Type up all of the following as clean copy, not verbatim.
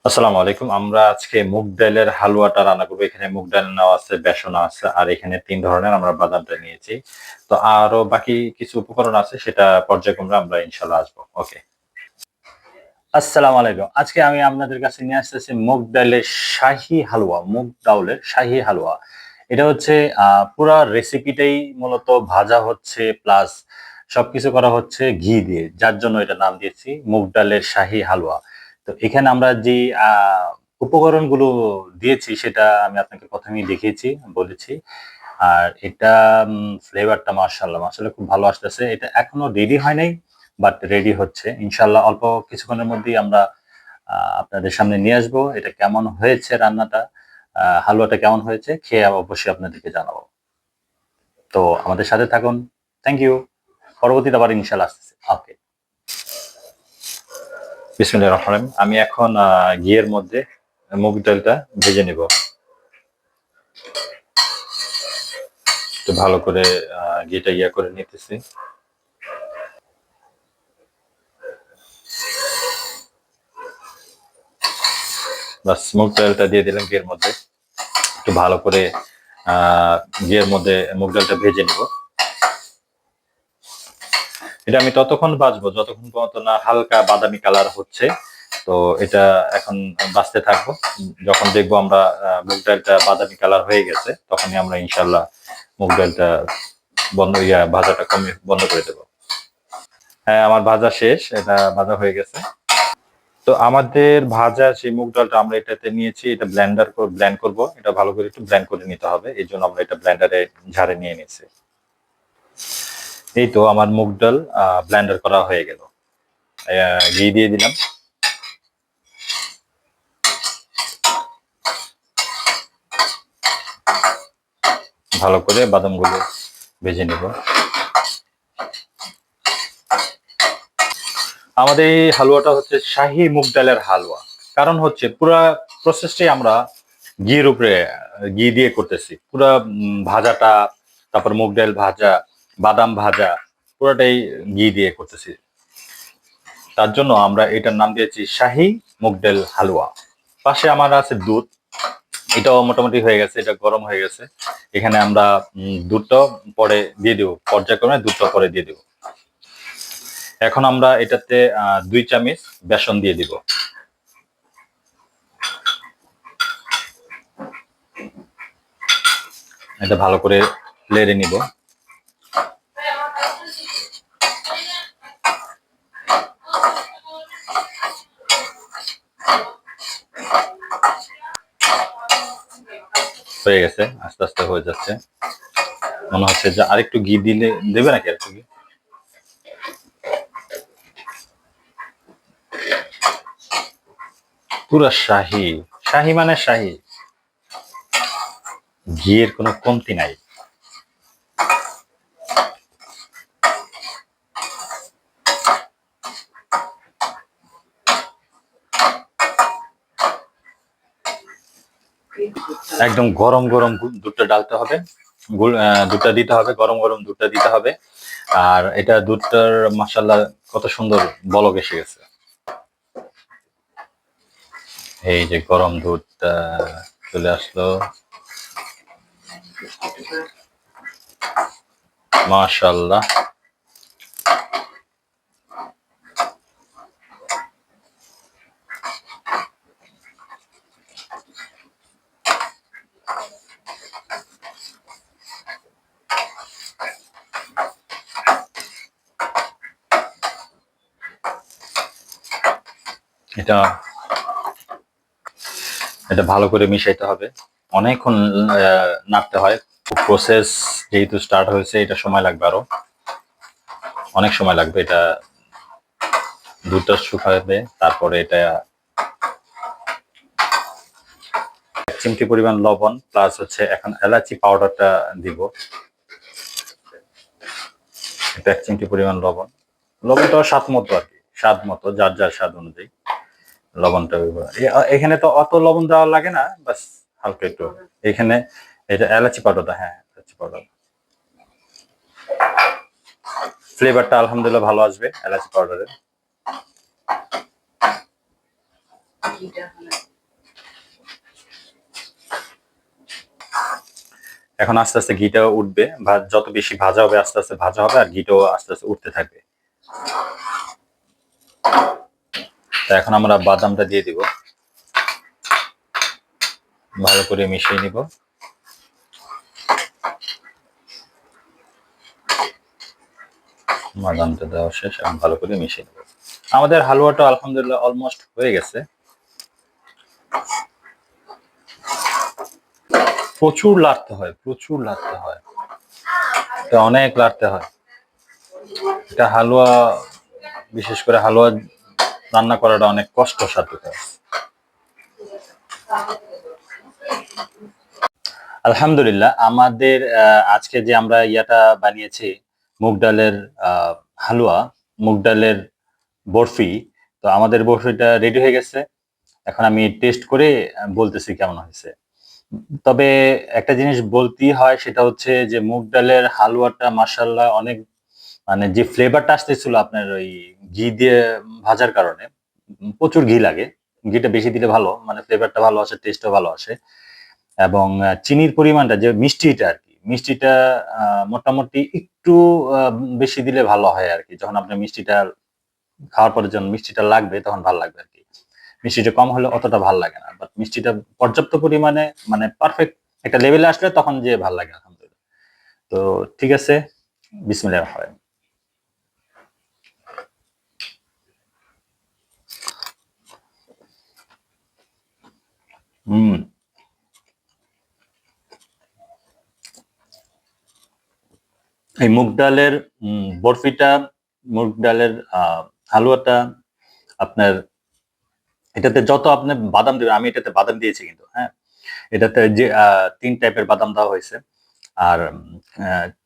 আসসালামু আলাইকুম। আমরা আজকে মুগ ডালের হালুয়াটা রান্না করবো। এখানে মুগ ডাল নেওয়া আছে, বেসন আছে, আর এখানে ৩ ধরনের আমরা বাদামটা নিয়েছি। তো আরো বাকি কিছু উপকরণ আছে, সেটা পর্যায়ক্রমে আমরা ইনশাআল্লাহ আসবো। ওকে। আসসালামু আলাইকুম। আজকে আমি আপনাদের কাছে নিয়ে আসতেছি মুগ ডালের শাহী হালুয়া, মুগ ডাউলের শাহী হালুয়া। এটা হচ্ছে পুরা রেসিপিটাই মূলত ভাজা হচ্ছে প্লাস সবকিছু করা হচ্ছে ঘি দিয়ে। যার জন্য এটার নাম দিয়েছি মুগ ডালের শাহী হালুয়া। তো এখানে আমরা যে আ উপকরণগুলো দিয়েছি সেটা আমি আপনাকে ১ম এই দেখিয়েছি, বলেছি। আর এটা ফ্লেভারটা মাশাআল্লাহ, মাশাআল্লাহ খুব ভালো আসতেছে। এটা এখনো রেডি হয় নাই, বাট রেডি হচ্ছে। ইনশাআল্লাহ অল্প কিছুক্ষণের মধ্যেই আমরা আপনাদের সামনে নিয়ে আসবো। এটা কেমন হয়েছে রান্নাটা, হালুয়াটা কেমন হয়েছে খেয়ে অবশ্যই আপনাদেরকে জানাবো। তো আমাদের সাথে থাকুন। Thank you. পরবর্তীতে আবার ইনশাআল্লাহ আসতেছি। ওকে। বিসমিল্লাহির রহমানির রহিম। আমি এখন ঘিয়ের মধ্যে মুগ ডালটা ভেজে নিব। একটু ভালো করে ঘিটা করে নিতেছি। বাস মুগ ডালটা দিয়ে দিলাম ঘিয়ের মধ্যে। একটু ভালো করে ঘিয়ের মধ্যে মুগ ডালটা ভেজে নিব। এটা আমি ততক্ষণ ভাজবো যতক্ষণ পর্যন্ত না হালকা বাদামি কালার হচ্ছে। তো এটা এখন ভাজতে থাকবো। যখন দেখবো আমরা মুগ ডালটা বাদামি কালার হয়ে গেছে, তখনই আমরা ইনশাল্লাহ মুগ ডালটা ভাজাটা কমিয়ে বন্ধ করে দেবো। হ্যাঁ, আমার ভাজা শেষ, এটা ভাজা হয়ে গেছে। তো আমাদের ভাজা সেই মুগ ডালটা আমরা এটাতে নিয়েছি, এটা ব্লেন্ড করব। এটা ভালো করে একটু ব্লেন্ড করে নিতে হবে, এই জন্য আমরা এটা ব্লেন্ডারে ঝাড়ে নিয়ে নিয়েছি। এই তো আমার মুগ ডাল ব্লেন্ডার করা হয়ে গেল। ঘি দিয়ে দিলাম। ভালো করে বাদামগুলো ভেজে নেব। আমাদের এই হালুয়াটা হচ্ছে শাহী মুগ ডালের হালুয়া। কারণ হচ্ছে পুরা প্রসেসটাই আমরা ঘির উপরে ঘি দিয়ে করতেছি। পুরা ভাজাটা, তারপর মুগ ডাল ভাজা, বাদাম ভাজা, পুরাটাই ঘি দিয়ে করতেছি। তার জন্য আমরা এটার নাম দিয়েছি শাহী মুগ ডাল হালুয়া। পাশে আমার আছে দুধ। এটাও মোটামুটি হয়ে গেছে, এটা গরম হয়ে গেছে। এখানে আমরা দুধটাও পরে দিয়ে দিব, পর্যায়ক্রমে দুধটা পরে দিয়ে দিব। এখন আমরা এটাতে ২ চামচ বেসন দিয়ে দিব। এটা ভালো করে লেড়ে নিব। হয়ে গেছে, আস্তে আস্তে হয়ে যাচ্ছে। মনে হচ্ছে যে আরেকটু ঘি দিলে দেবে নাকি আরেকটু ঘি? পুরা শাহী, শাহী মানে শাহী, ঘিয়ের কোনো কমতি নাই। একদম গরম গরম দুধটা ডালতে হবে, দুধটা দিতে হবে, গরম গরম দুধটা দিতে হবে। আর এটা দুধটার মাশাআল্লাহ কত সুন্দর বলক এসে গেছে। এই যে গরম দুধটা চলে আসলো, মাশাআল্লাহ। এটা এটা ভালো করে মিশাইতে হবে, অনেকক্ষণ নাড়তে হয়। প্রসেস যেহেতু স্টার্ট হয়েছে, এটা সময় লাগবে, আরো অনেক সময় লাগবে। এটা দুধটা শুকাবে, তারপরে এটা ১ চিমটি পরিমাণ লবণ প্লাস হচ্ছে এখন এলাচি পাউডারটা দিব। এটা ১ চিমটি পরিমাণ লবণ। লবণটা স্বাদ মতো আর কি, স্বাদ মতো, যার যার স্বাদ অনুযায়ী লবণটা এখানে তো অত লবণ দেওয়া লাগে না, বাস হালকা একটু। এখানে এটা এলাচি পাউডারটা, হ্যাঁ এলাচি পাউডার, ফ্লেভারটা আলহামদুলিল্লাহ ভালো আসবে এলাচি পাউডারের। এখন আস্তে আস্তে ঘিটা উঠবে, যত বেশি ভাজা হবে আস্তে আস্তে ভাজা হবে আর ঘিটাও আস্তে আস্তে উঠতে থাকবে। তো এখন আমরা বাদামটা দিয়ে দিব, ভালো করে মিশিয়ে নিব। বাদামটা দেওয়া শেষ, এখন ভালো করে মিশিয়ে নেব। আমাদের হালুয়াটা আলহামদুলিল্লাহ অলমোস্ট হয়ে গেছে। প্রচুর লাড়তে হয়, প্রচুর লাড়তে হয়, এটা অনেক লাড়তে হয়। এটা হালুয়া, বিশেষ করে হালুয়া রান্না করাটা অনেক কষ্টসাধ্য কাজ। আলহামদুলিল্লাহ আমাদের আজকে যে আমরা বানিয়েছি মুগ ডালের হালুয়া, মুগ ডালের বরফি, তো আমাদের বরফিটা রেডি হয়ে গেছে। এখন আমি টেস্ট করে বলতেছি কেমন হয়েছে। তবে একটা জিনিস বলতেই হয়, সেটা হচ্ছে যে মুগ ডালের হালুয়াটা মাশাআল্লাহ অনেক, মানে যে ফ্লেভারটা আসতেছিল আপনার ওই ঘি দিয়ে ভাজার কারণে, প্রচুর ঘি লাগে। ঘিটা বেশি দিলে ভালো, মানে ফ্লেভারটা ভালো আসে, টেস্টও ভালো আসে। এবং চিনির পরিমাণটা, যে মিষ্টিটা আর কি, মিষ্টিটা মোটামুটি একটু বেশি দিলে ভালো হয় আর কি। যখন আপনার মিষ্টিটা খাওয়ার পরে যখন মিষ্টিটা লাগবে তখন ভালো লাগবে আর কি। মিষ্টিটা কম হলে অতটা ভালো লাগে না, বাট মিষ্টিটা পর্যাপ্ত পরিমাণে, মানে পারফেক্ট একটা লেভেলে আসলে তখন যে ভালো লাগে আলহামদুলিল্লাহ। তো ঠিক আছে, বিসমিল্লাহির রহমানির রহিম। হুম, এই মুগ ডালের বরফিটা, মুগ ডালের হালুয়াটা আপনার, এটাতে যত আপনি বাদাম দেবেন, আমি এটাতে বাদাম দিয়েছি কিন্তু, হ্যাঁ, এটাতে যে ৩ টাইপের বাদাম দেওয়া হয়েছে। আর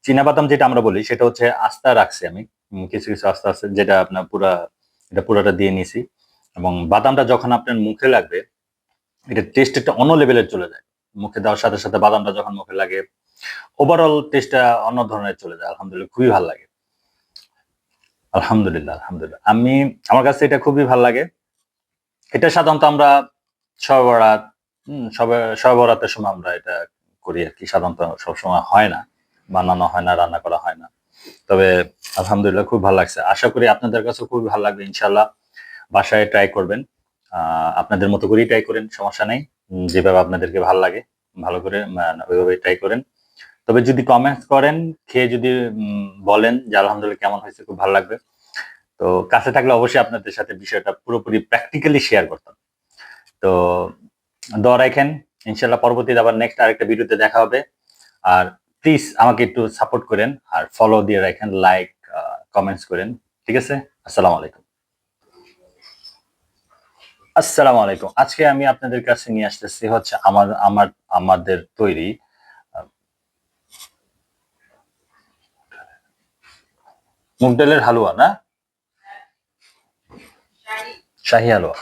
চীনা বাদাম যেটা আমরা বলি সেটা হচ্ছে আস্তা রাখছি আমি, কিছু কিছু আস্তা আছে যেটা আপনার এটা পুরাটা দিয়ে নিছি। এবং বাদামটা যখন আপনার মুখে লাগবে, এটা টেস্ট একটা অন্য লেভেলে চলে যায়। মুখে দেওয়ার সাথে সাথে বাদামটা যখন মুখে লাগে, ওভারঅল টেস্টটা অন্য ধরনের চলে যায়। আলহামদুলিল্লাহ খুবই ভালো লাগে। আলহামদুলিল্লাহ, আলহামদুলিল্লাহ। আমার কাছে এটা খুবই ভালো লাগে। এটা সাধারণত আমরা শবে বরাত, শবে বরাতের সময় আমরা এটা করি আর কি। সাধারণত সবসময় হয় না, বানানো হয় না, রান্না করা হয় না। তবে আলহামদুলিল্লাহ খুব ভালো লাগছে। আশা করি আপনাদের কাছেও খুবই ভালো লাগবে ইনশাআল্লাহ। বাসায় ট্রাই করবেন। আপনাদের মতো করেই ট্রাই করেন, সমস্যা নাই। যেভাবে আপনাদেরকে ভালো লাগে ভালো করে ওইভাবে ট্রাই করেন। তবে যদি কমেন্টস করেন, খেয়ে যদি বলেন যে আলহামদুলিল্লাহ কেমন হয়েছে, খুব ভালো লাগবে। তো কাছে থাকলে অবশ্যই আপনাদের সাথে বিষয়টা পুরোপুরি প্র্যাকটিক্যালি শেয়ার করতাম। তো দোয়া রাখেন, ইনশাআল্লাহ পরবর্তীতে আবার নেক্সট আরেকটা ভিডিওতে দেখা হবে। আর প্লিজ আমাকে একটু সাপোর্ট করেন, আর ফলো দিয়ে রাখেন, লাইক কমেন্টস করেন। ঠিক আছে? আসসালামু আলাইকুম। আসসালামু আলাইকুম। আজকে আমি আপনাদের কাছে নিয়ে আসতেছি হচ্ছে আমাদের তৈরি মুগ ডালের হালুয়া, না শাহী হালুয়া।